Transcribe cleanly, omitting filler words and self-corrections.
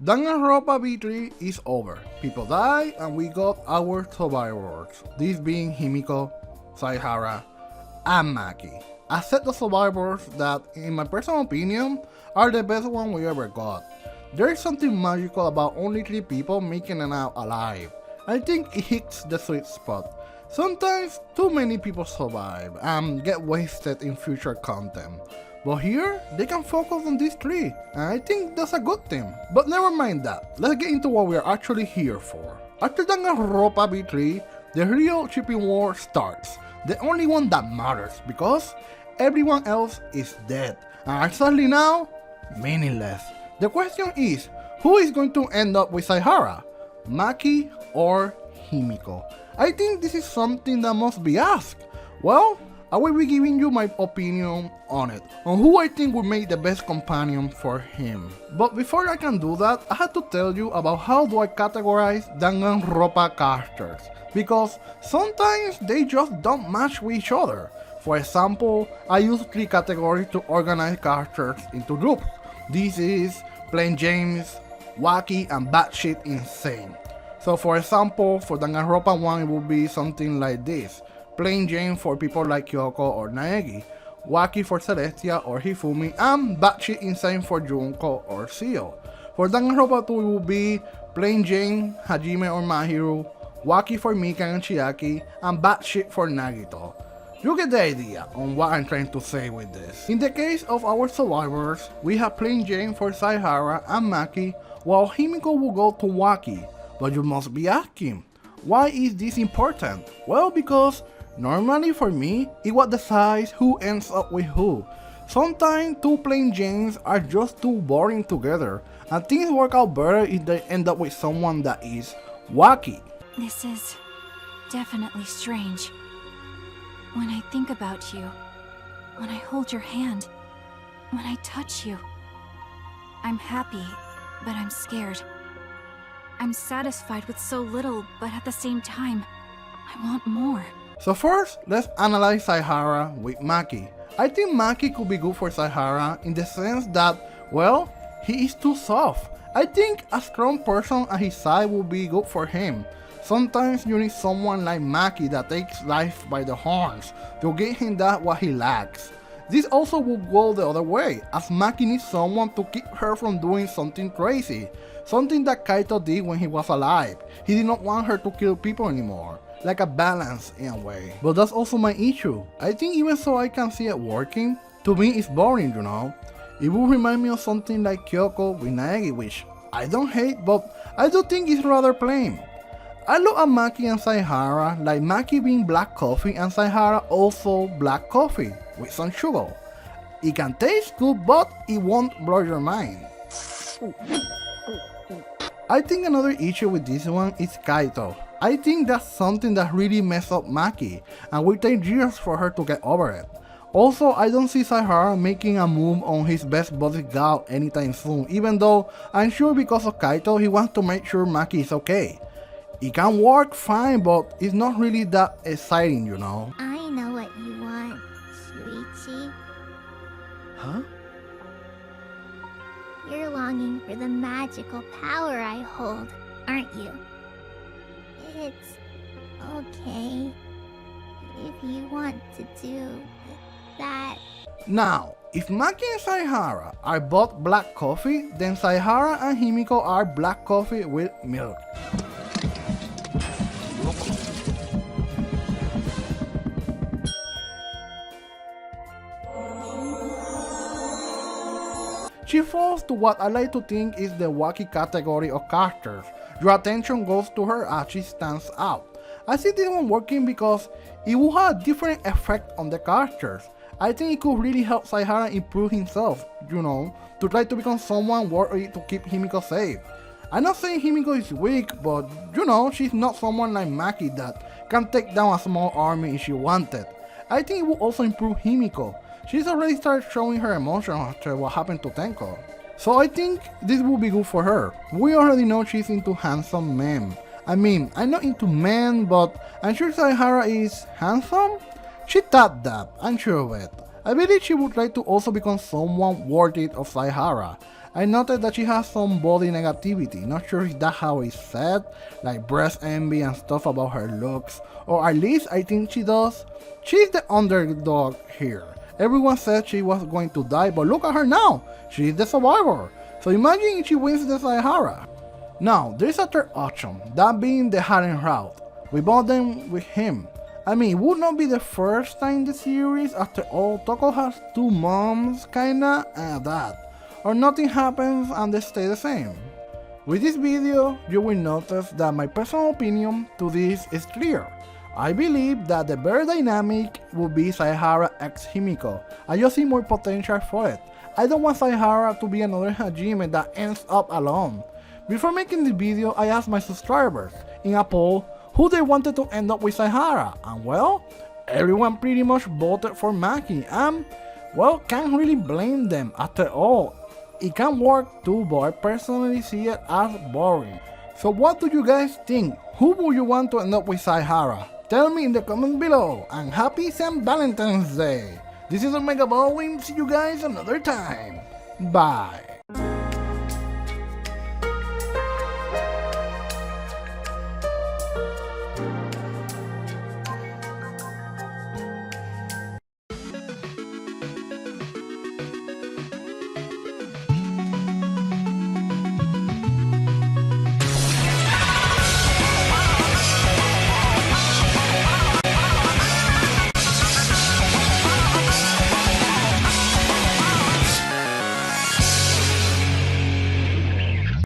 DanganRonpa V3 is over. People die and we got our survivors. This being Himiko, Saihara, and Maki. A set of survivors that, in my personal opinion, are the best one we ever got. There is something magical about only 3 people making it out alive. I think it hits the sweet spot. Sometimes too many people survive and get wasted in future content. But here, they can focus on these 3, and I think that's a good thing. But never mind that, let's get into what we're actually here for. After DanganRonpa V3, the real shipping war starts. The only one that matters, because everyone else is dead, and sadly now, meaningless. The question is, who is going to end up with Saihara? Maki or Himiko? I think this is something that must be asked. Well, I will be giving you my opinion on it, on who I think would make the best companion for him. But before I can do that, I have to tell you about how do I categorize DanganRonpa characters, because sometimes they just don't match with each other. For example, I use 3 categories to organize characters into groups. This is Plain James, Wacky, and Batshit Insane. So for example, for DanganRonpa 1 it would be something like this. Plain Jane for people like Kyoko or Naegi, Wacky for Celestia or Hifumi, and Batshit Insane for Junko or Seo. For DanganRonpa 2 it will be Plain Jane, Hajime or Mahiru, Wacky for Mika and Chiaki, and Batshit for Nagito. You get the idea on what I'm trying to say with this. In the case of our survivors, we have Plain Jane for Saihara and Maki, while Himiko will go to Wacky. But you must be asking, why is this important? Well, because normally for me, it what decides who ends up with who. Sometimes 2 Plain Janes are just too boring together, and things work out better if they end up with someone that is wacky. This is definitely strange. When I think about you, when I hold your hand, when I touch you, I'm happy, but I'm scared. I'm satisfied with so little, but at the same time, I want more. So first, let's analyze Saihara with Maki. I think Maki could be good for Saihara in the sense that, well, he is too soft. I think a strong person at his side would be good for him. Sometimes you need someone like Maki that takes life by the horns to give him that what he lacks. This also would go the other way, as Maki needs someone to keep her from doing something crazy. Something that Kaito did when he was alive. He did not want her to kill people anymore. Like a balance in a way. But that's also my issue. I think even so I can see it working, to me it's boring, you know. It would remind me of something like Kyoko with Naegi, which I don't hate, but I do think it's rather plain. I look at Maki and Saihara like Maki being black coffee and Saihara also black coffee with some sugar. It can taste good, but it won't blow your mind. I think another issue with this one is Kaito. I think that's something that really messed up Maki, and will take years for her to get over it. Also, I don't see Saihara making a move on his best bodyguard anytime soon, even though I'm sure because of Kaito he wants to make sure Maki is okay. It can work fine, but it's not really that exciting, you know. I know what you want, sweetie. Huh? You're longing for the magical power I hold, aren't you? It's okay if you want to do that. Now, if Maki and Saihara are both black coffee, then Saihara and Himiko are black coffee with milk. She falls to what I like to think is the wacky category of characters. Your attention goes to her as she stands out. I see this one working because it will have a different effect on the characters. I think it could really help Saihara improve himself, you know, to try to become someone worthy to keep Himiko safe. I'm not saying Himiko is weak, but you know, she's not someone like Maki that can take down a small army if she wanted. I think it will also improve Himiko. She's already started showing her emotions after what happened to Tenko. So I think this will be good for her. We already know she's into handsome men. I mean, I'm not into men, but I'm sure Saihara is handsome? She thought that, I'm sure of it. I believe she would like to also become someone worthy of Saihara. I noticed that she has some body negativity. Not sure if that's how it's said, like breast envy and stuff about her looks, or at least I think she does. She's the underdog here. Everyone said she was going to die, but look at her now. She's the survivor. So imagine if she wins the Saihara. Now, there's a third option, that being the Harem route. We bought them with him. I mean, it would not be the first time in the series. After all, Toko has 2 moms, kinda, and a dad. Or nothing happens and they stay the same. With this video, you will notice that my personal opinion to this is clear. I believe that the better dynamic will be Saihara x Himiko. I just see more potential for it. I don't want Saihara to be another Hajime that ends up alone. Before making this video, I asked my subscribers in a poll who they wanted to end up with Saihara, and well, everyone pretty much voted for Maki, and well, can't really blame them. After all, it can work too, but I personally see it as boring. So what do you guys think? Who would you want to end up with Saihara? Tell me in the comments below, and happy St. Valentine's Day! This is Omega Bowling, see you guys another time. Bye!